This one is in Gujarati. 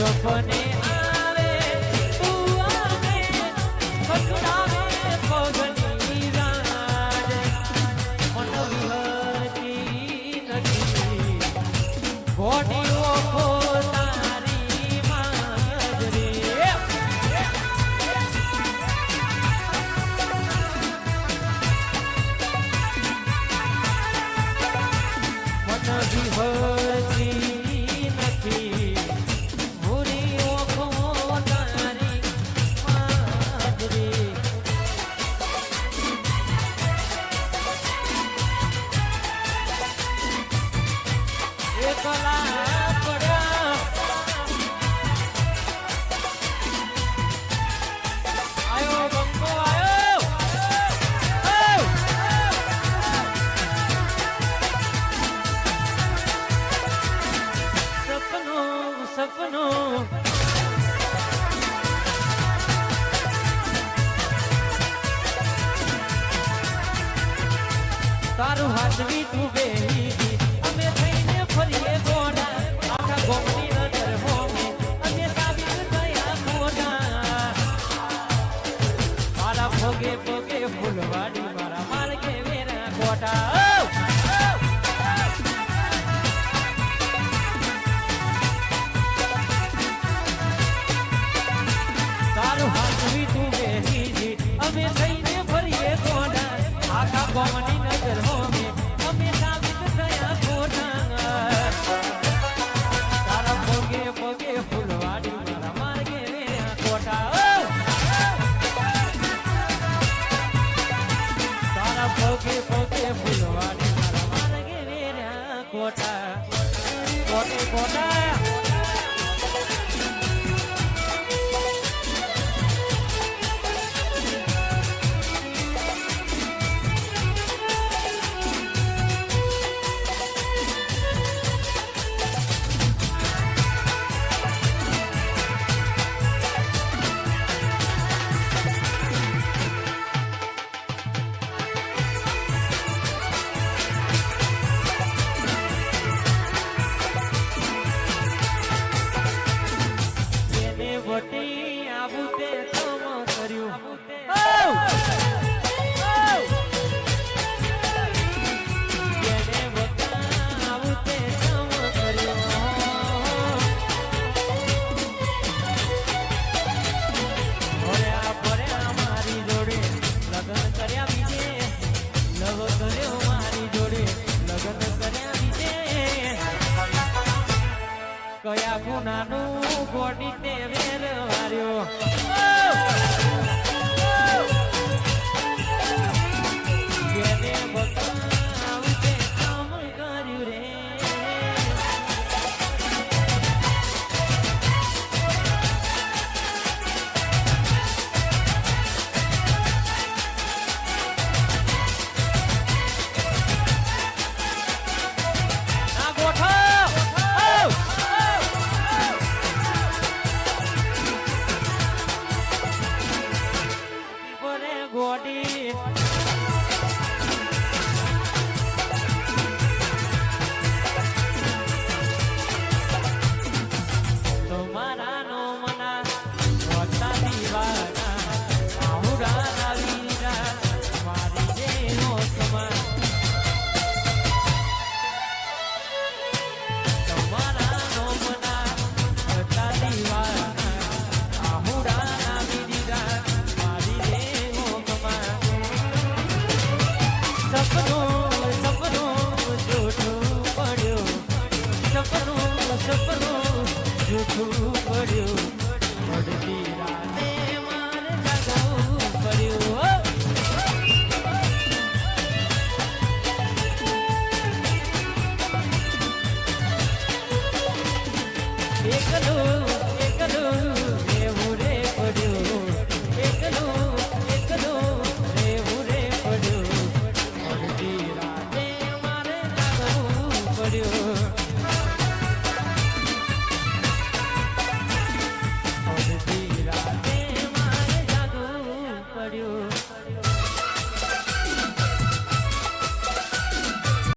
સપને આવે તું આવે ખખડાવે પગની રાડ મન વિહરતી નથી ઘોડી ઓખો તારી માં રે વિહરતી નથી ભૂરી ઓખો તારી માધરી એકલા પડ્યા આયો બંકો આયો સપનો તારું હાથવી તું બેહી અમે થઈને ફરીએ ગોડા આખા ગોમની નજર હોમે અમે સાબિત થયા મોડા મારા ભોગે ભોગે ફૂલવાડી મારા માર્ગે વેરા ગોટા અમે થઈને ફરીએ ગોડા આખા ગોમની નજર હોમે અમે સાબિત થયા ખોટા તારા ભોગે ભોગે ફૂલવાડી મારા માર્ગે વેરા ખોટા તારા ભોગે ભોગે ફૂલવાડી મારા માર્ગે વેરા ખોટા ખોટે ખોટા કયા ગુનાનું ગોડી તે વેર વાર્યો જેને બતાવું તે કામ કર્યું રે ગોડી તમારા નો મના વતા દીવાના આહુરા વીરા મારી જેનો સમા તમારા નો મના વતા દીવાના આહુરા વીરા સપનું જૂઠું પડ્યું પડતી રાતે મારે જાગવું પડ્યું એકલું